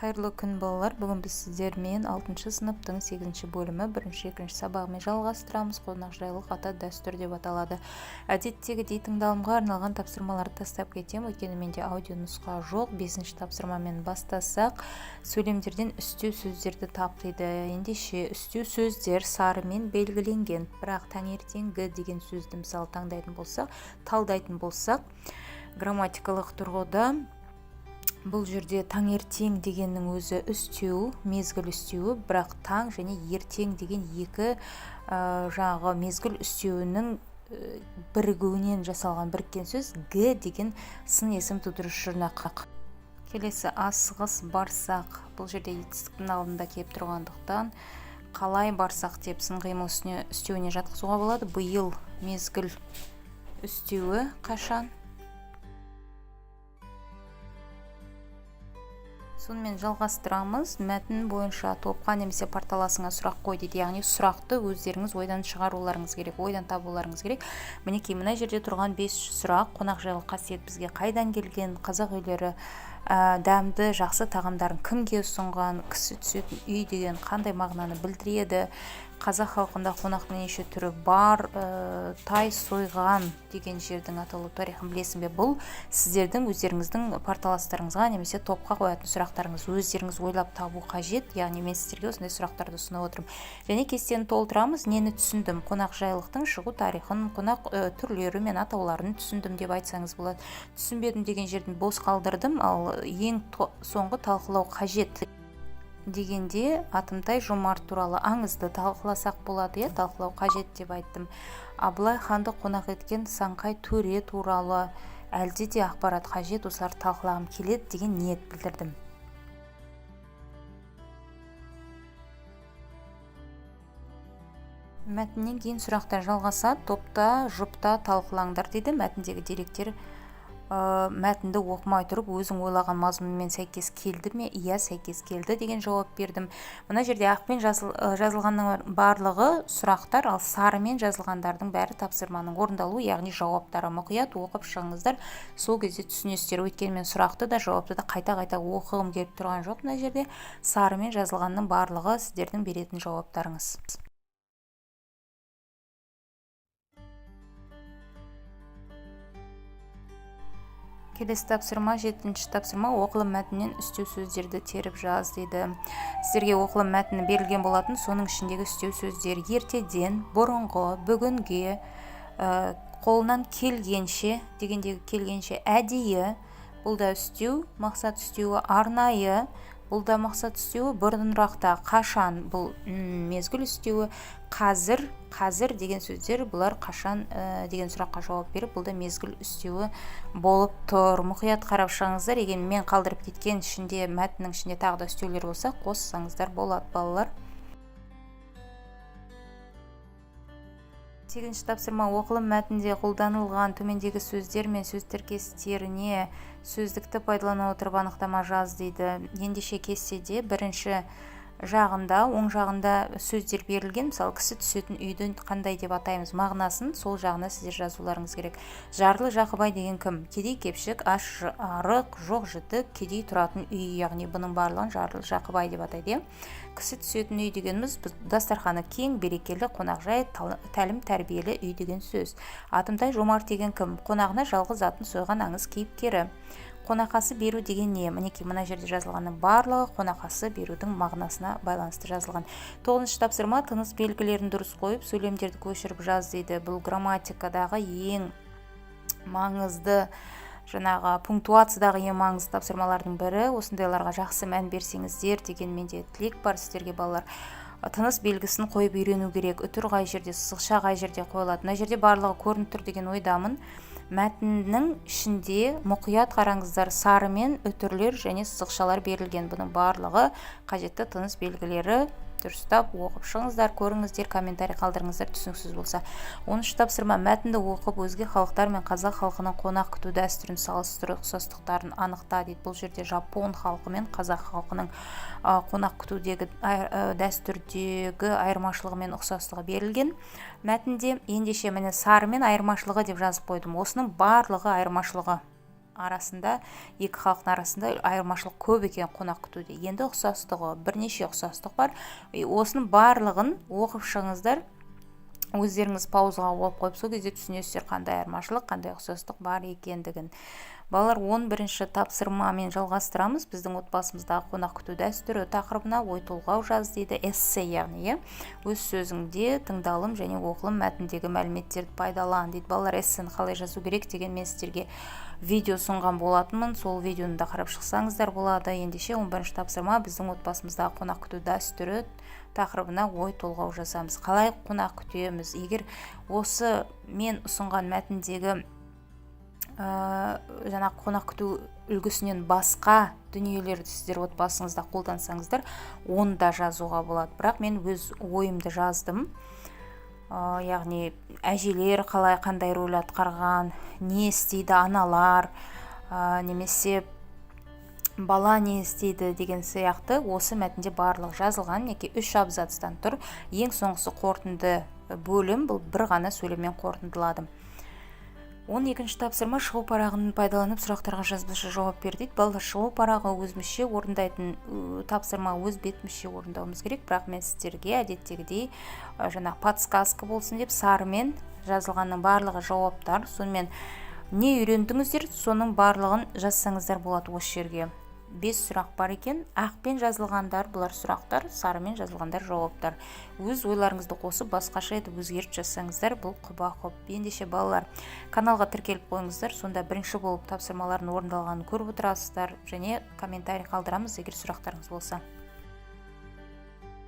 Қайырлы күн балалар. Бүгін біз сіздермен 6 сыныптың 8 бөлімі 1-2 сабағымен жалғастырамыз. Қонақжайлық ата дәстүр деп аталады. Әдеттегідей тыңдалымға арналған тапсырмаларды тастап кетем, өйткені менде аудио нұсқа жоқ. 5 тапсырмамен бастасақ, сөйлемдерден үстеу сөздерді тап дейді. Ендеше үстеу сөздер сарымен белгіленген, бірақ таңертеңгі деген сөзді мысалы талдайтын болсақ, грамматикалық тұрғыда бұл жерде таңертең дегеннің өзі үстеу, мезгіл үстеуі, бірақ таң және ертең деген екі жаңағы мезгіл үстеуінің бірігуінен жасалған біріккен сөз г деген сын есім тудырушы жұрнақ. Келесі асығыс барсақ. Бұл жерде етістіктің алдында келіп тұрғандықтан қалай барсақ деп сын қимыл үстеуіне жатқызуға болады. Биыл мезгіл үстеуі қашан? Сонымен жалғастырамыз. Мәтін бойынша топқа немесе порталасыңа сұрақ қой дейді. Яғни сұрақты өздеріңіз ойдан шығаруларыңыз керек, ойдан табуларыңыз керек. Мінекей мына жерде тұрған 5 сұрақ. Қонақжайлық қасиет бізге қайдан келген? Қазақ үйлері дәмді, жақсы тағамдарын кімге ұсынған? Кісі түсетін үй деген қандай мағынаны білдіреді? Қазақ халқында қонақтың неше түрі бар? Тай сойған деген жердің аталу тарихын білесің бе? Бұл сіздердің өздеріңіздің порталастарыңызға немесе топқа қоятын сұрақтарыңыз. Өздеріңіз ойлап табу қажет. Яғни мен сіздерге осындай сұрақтарды ұсынып отырмын. Және кестені толтырамыз. Нені түсіндім? Қонақжайлықтың шығу тарихын, қонақ түрлері мен атауларын түсіндім деп айтсаңыз болады. Түсінбедім деген жерден бос қалдырдым, ал ең соңғы талқылау қажет дегенде Атымтай Жомарт туралы аңызды талқыласақ болады. Талқылау қажет деп айттым. Абылай ханды қонақ еткен Саңқай төре туралы әлде де ақпарат қажет, осылар талқылағым келеді деген ниет білдірдім. Мәтіннен кейін сұрақтар жалғасады. Топта, жұпта талқылаңдар дейді. Мәтіндегі деректер мәтінді оқымай тұрып өзің ойлаған мазмұнмен сәйкес келді ме? Иә, сәйкес келді деген жауап бердім. Мына жерде ақпен жазылғанның барлығы сұрақтар, ал сарымен жазылғандардың бәрі тапсырманың орындалуы, яғни жауаптары. Мұқият оқып шығыңыздар, сол кезде түсінесіздер. Өйткені мен сұрақты да жауапты да қайта-қайта оқығым келіп тұрған жоқ. Мына жерде сарымен жазылғанның барлығы сіздердің беретін жауаптарыңыз. Келесі тапсырма, 7-ші тапсырма, оқылым мәтіннен үстеу сөздерді теріп жаз дейді. Сіздерге оқылым мәтіні берілген болатын, соның ішіндегі үстеу сөздер ертеден, бұрынғы, бүгінге, қолынан келгенше дегендегі келгенше, әдейі, бұл да үстеу, мақсат үстеуі, арнайы, бұл да мақсат үстеуі, бұрынырақта, қашан, бұл мезгіл үстеуі, қазір деген сөздер, бұлар қашан деген сұраққа жауап беріп, бұл да мезгіл үстеуі болып тұр. Мұқият қарап шығыңыздар. Егер мен қалдырып кеткен ішінде, мәтіннің ішінде тағы да үстеулер болса, қоссаңыздар болады балалар. 8-ші тапсырма, оқылым мәтінде қолданылған төмендегі сөздер мен сөз тіркестеріне сөздікті пайдалана отырып анықтама жаз дейді. Ендеше кестеде бірінші жағында, оң жағында сөздер берілген. Мысалы, кісі түсетін үйді қандай деп атаймыз, мағынасын сол жағына сіздер жазуларыңыз керек. Жарлы Жақыбай деген кім? Кедей кепшік, аш арық, жоқ жітік, кедей тұратын үй, яғни бұның барлығын Жарлы Жақыбай деп атайды. Кісі түсетін үй дегеніміз дастарханы кең, берекелі, қонақжай, тәлім тәрбиелі үй деген сөз. Атымтай Жомарт деген кім? Қонағына жалғыз атын сойған аңыз кейіпкері. Қонақасы беру деген не? Мінекей мына жерде жазылғанның барлығы қонақасы берудің мағынасына байланысты жазылған. 9-ші тапсырма, тыныс белгілерін дұрыс қойып, сөйлемдерді көшіріп жаз дейді. Бұл грамматикадағы ең маңызды, жаңағы пунктуациядағы ең маңызды тапсырмалардың бірі. Осындайларға жақсы мән берсеңіздер деген менде тілек бар сіздерге балалар. Тыныс белгісін қойып үйрену керек. Үтір қай жерде, сызықша қай жерде қойылады. Мына жерде барлығы көрініп тұр деген ойдамын. Мәтіннің ішінде мұқият қараңыздар, сарымен үтірлер және сызықшалар берілген. Бұның барлығы қажетті тыныс белгілері. Дұрыстап оқып шығыңыздар, көріңіздер, комментарий қалдырыңыздар түсініксіз болса. 10-ші тапсырма, мәтінді оқып өзге халықтар мен қазақ халқының қонақ күту дәстүрін салыстыру, ұқсастықтарын анықта дейді. Бұл жерде жапон халқы мен қазақ халқының қонақ күтудегі дәстүрдегі айырмашылығы мен ұқсастығы берілген. Мәтінде ендеше міне сары мен айырмашылығы деп жазып қойдым. Осының барлығы айырмашылығы. арасында, екі халықтың арасында айырмашылық көп екен қонақ күтуде. Енді ұқсастығы, бірнеше ұқсастық бар. Осының барлығын оқып шығыңыздар. Өздеріңіз паузаға қойып қойып, сол кезде түсінесіздер қандай айырмашылық, қандай ұқсастық бар екендігін. Балалар, 11-ші тапсырмамен жалғастырамыз. Біздің отбасымыздағы қонақ күту дәстүрі тақырыбына ой толғау жаз дейді. Эссе, яғни өз сөзіңде тыңдалым және оқылым мәтіндегі мәліметтерді пайдалан дейді. Балалар, эссені қалай жазу керек деген мен сіздерге видео ұсынған болатынмын. Сол видеоны да қарап шықсаңыздар болады. Ендеше 11-ші тапсырма біздің отбасымыздағы қонақ күту дәстүрі тақырыбына ой толғау жасамыз. Қалай қонақ күтеміз? Егер осы мен ұсынған мәтіндегі жаңа қонақ күту үлгісінен басқа дүниелерді сіздер отбасыңызда қолдансаңыздар, оны да жазуға болады. Бірақ мен өз ойымды жаздым. Яғни әжелер қалай қандай рөл атқарған, не істейді аналар, немесе бала не істейді деген сияқты осы мәтінде барлық жазылған. Неке 3 абзацтан тұр. Ең соңғысы қорытынды бөлім, бұл бір ғана сөйлеммен қорытындыладым. 12-ші тапсырма шығу парағын пайдаланып сұрақтарға жазбаша жауап бер дейді. Балалар, шығу парағы өзімізше орындайтын тапсырма өз бетімізше орындауымыз керек. Бірақ мен сіздерге әдеттегідей жаңа подсказка болсын деп сарымен жазылғанның барлығы жауаптар. Сонымен не үйрендіңіздер, соның барлығын жазсаңыздар болады осы жерге. 5 сұрақ бар екен. Ақпен жазылғандар бұлар сұрақтар, сарымен жазылғандар жауаптар. Өз ойларыңызды қосып, басқаша етіп өзгеріп жазсаңыздар, бұл құба-құп. Ендеше балалар, каналға тіркеліп қойыңыздар, сонда бірінші болып тапсырмалардың орындалғанын көріп отырасыздар және комментарий қалдырамыз егер сұрақтарыңыз болса.